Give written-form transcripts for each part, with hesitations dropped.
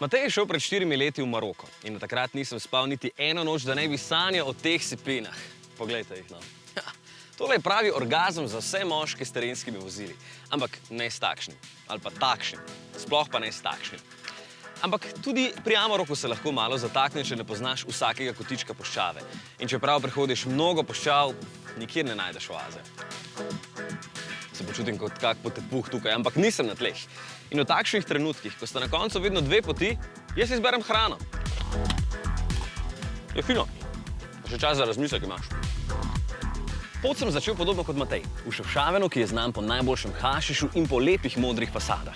Matej je šel pred 4 leti v Maroko in takrat nisem spal niti eno noč, da ne bi sanjal o teh sipinah. Poglejte jih, no. Tole je pravi orgazem za vse moške s terenskimi vozili. Ampak ne s takšnim. Ali pa takšnim. Sploh pa ne s takšnim. Ampak tudi pri Amaroku se lahko malo zatakne, če ne poznaš vsakega kotička puščave. In čeprav prehodiš mnogo puščav, nikjer ne najdeš oaze. Se počutim kot kak potepuh tukaj, ampak nisem na tleh. In v takšnih trenutkih, ko sta na koncu vedno dve poti, jaz izberem hrano. Je fino. Še čas za razmislek imaš. Pot sem začel podobno kot Matej, v Ševšavenu, ki je znan po najboljšem hašišu in po lepih modrih fasadah.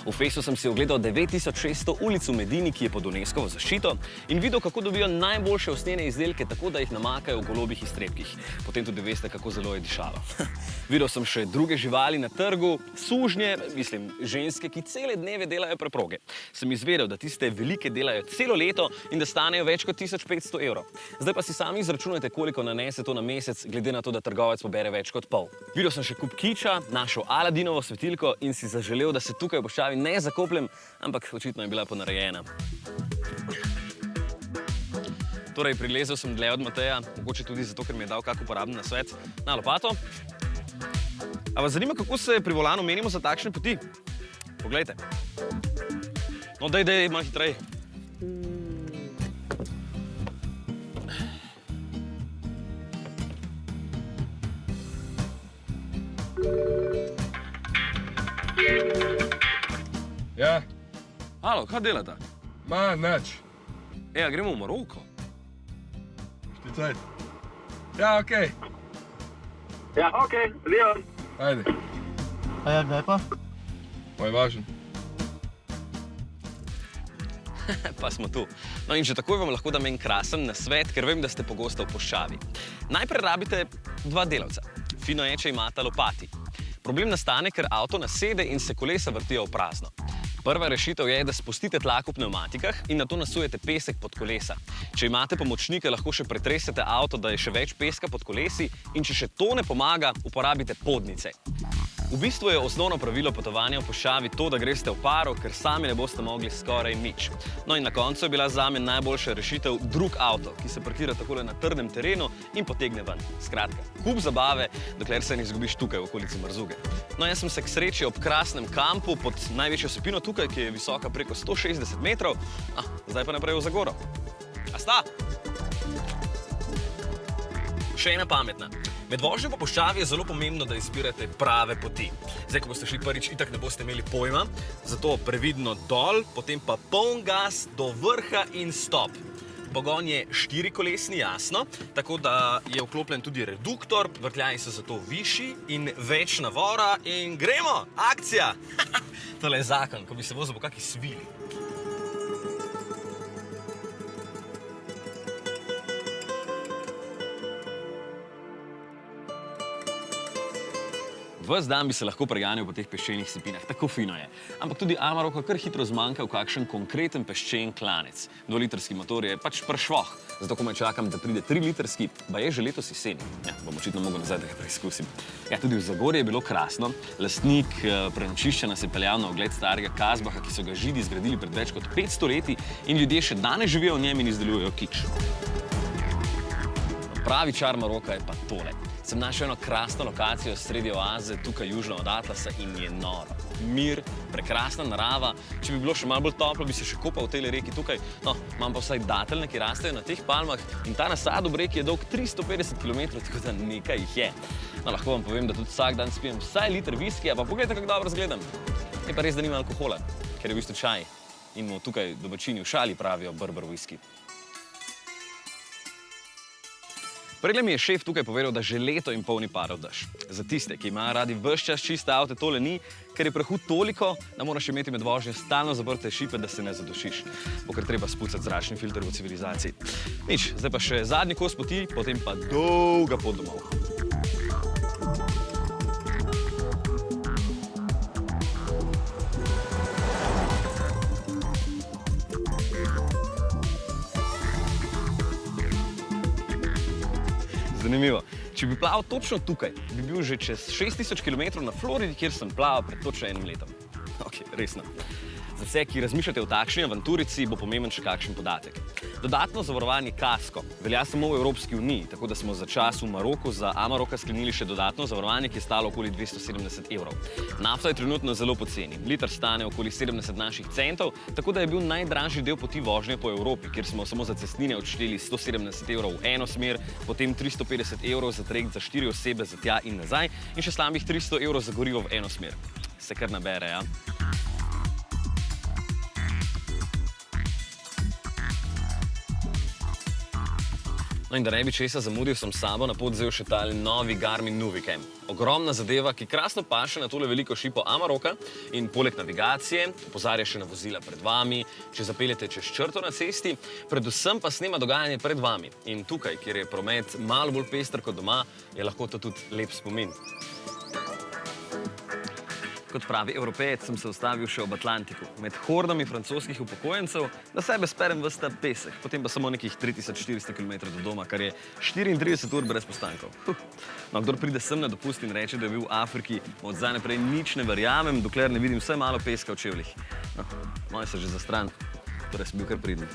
V Fejsu sem si ogledal 9600 ulic v Medini, ki je pod UNESCOvo zaščito, in videl, kako dobijo najboljše usnjene izdelke, tako da jih namakajo v golobih iztrebkih. Potem tudi veste, kako zelo je dišalo. Videl sem še druge živali na trgu, sužnje, mislim, ženske, ki cele dneve delajo preproge. Sem izvedel, da tiste velike delajo celo leto in da stanejo več kot 1500 evrov. Zdaj pa si sami izračunajte, koliko nanese to na mesec, glede na to, da trgovec pobere več kot pol. Videl sem še kup kiča, našel Aladinovo svetilko in si zaželel, da se tukaj v puščavi ne zakopljem, ampak očitno je bila ponarejena. Torej, prilezel sem dlje od Mateja, mogoče tudi zato, ker mi je dal kak uporaben nasvet na lopato. A vas zanima, kako se pri volanu menimo za takšne poti? Poglejte. No, dej, malo hitrej. Ja, Halo, kaj delata? nič. Ja, gremo v Maroko. Šticajt. Ja, okej. Ja, okej, Leon. Ajde, A ja, kdaj pa? moj važen. Pa smo tu. No in že takoj vam lahko dam en krasen nasvet, ker vem, da ste pogosto v puščavi. Najprej rabite 2 delavca. Fino je, če imata lopati. Problem nastane, ker avto nasede in se kolesa vrtijo v prazno. Prva rešitev je, da spustite tlak v pnevmatikah in nato nasujete pesek pod kolesa. Če imate pomočnike, lahko še pretresete avto, da je še več peska pod kolesi, in če še to ne pomaga, uporabite podnice. V bistvu je osnovno pravilo potovanja v puščavi to, da greste v paru, ker sami ne boste mogli skoraj nič. No in na koncu je bila zame najboljša rešitev drug avto, ki se parkira takole na trdnem terenu in potegne ven. Skratka, kup zabave, dokler se ne izgubiš tukaj v okolici Marzuge. No, jaz sem se k sreči ob krasnem kampu pod največjo sipino tukaj, ki je visoka preko 160 metrov, zdaj pa naprej v Zagoro. A sta? Še ena pametna. Med vožnjo po puščavi je zelo pomembno, da izbirate prave poti. Zdaj, ko boste šli prvič, itak ne boste imeli pojma, zato previdno dol, potem pa poln gas do vrha in stop. Pogon je 4-kolesni, jasno, tako da je vklopljen tudi reduktor, vrtljaji so zato višji in več navora in gremo! Akcija! Tole je zakon, ko bi se vozil po kaki svili. Ves dan bi se lahko preganjal po teh peščenih sipinah, tako fino je. Ampak tudi Amaroko kar hitro zmanjka v kakšen konkreten peščen klanec. 2-litrski motor je pač pršvoh, zato komaj čakam, da pride 3-litrski, pa je že letos jeseni. Ja, bom očitno mogel nazaj, da ga preizkusim. Ja, tudi v Zagorju je bilo krasno. Lastnik prenočišča nas je peljal na ogled starega Kazbaha, ki so ga Židi zgradili pred več kot 500 leti in ljudje še danes živijo v njem in izdelujejo kič. Pravi čar Maroka je pa tole. Sem našel eno krasno lokacijo sredi oaze, tukaj južno od Atlasa in je noro. Mir, prekrasna narava. Če bi bilo še malo bolj toplo, bi se še kopal v tej reki tukaj. No, imam pa vsaj dateljne, ki rastejo na teh palmah in ta nasad ob reki je dolg 350 km, tako da nekaj jih je. No, lahko vam povem, da tudi vsak dan spijem vsaj liter viskija, pa pogledajte, kako dobro izgledam. Je pa res, da nima alkohola, ker je v bistvu čaj. In mu tukaj domačini v šali pravijo Berber whisky. Prejle mi je šef tukaj povedal, da že leto in pol ni padal dež. Za tiste, ki imajo radi ves čas čiste avte, tole ni, ker je prahu toliko, da moraš imeti med vožnjo stalno zaprte šipe, da se ne zadušiš. Bo kar treba spucati zračni filter v civilizaciji. Nič, zdaj pa še zadnji kos poti, potem pa dolga pot domov. Zanimivo. Če bi plaval točno tukaj, bi bil že čez 6000 km na Floridi, kjer sem plaval pred točno 1 letom. Ok, resno. Za vse, ki razmišljate o takšni avanturici, bo pomemben še kakšen podatek. Dodatno zavarovanje kasko velja samo v Evropski uniji, tako da smo za čas v Maroku za Amaroka sklenili še dodatno zavarovanje, ki je stalo okoli 270 evrov. Nafta je trenutno zelo poceni. Liter stane okoli 70 naših centov, tako da je bil najdražji del poti vožnje po Evropi, kjer smo samo za cestnine odšteli 170 evrov v eno smer, potem 350 evrov za trajekt za 4 osebe za tja in nazaj in še slabih 300 evrov za gorivo v eno smer. Se kar nabere, ja? No in da ne bi česa zamudil, sem s sabo na pot vzel še tale novi Garmin Nuvicam. Ogromna zadeva, ki krasno paše na tole veliko šipo Amaroka in poleg navigacije opozarja še na vozila pred vami, če zapeljete čez črto na cesti, predvsem pa snema dogajanje pred vami. In tukaj, kjer je promet malo bolj pester kot doma, je lahko to tudi lep spomin. Kot pravi Evropejec sem se ustavil še ob Atlantiku, med hordami francoskih upokojencev, da sebe sperem ves ta pesek, potem pa samo nekih 3400 km do doma, kar je 34 ur brez postankov. No, kdor pride sem na dopust in reče, da je bil v Afriki, od zdaj naprej nič ne verjamem, dokler ne vidim vsaj malo peska v čevljih. No, moje se že za stran, torej sem bil kar pridni.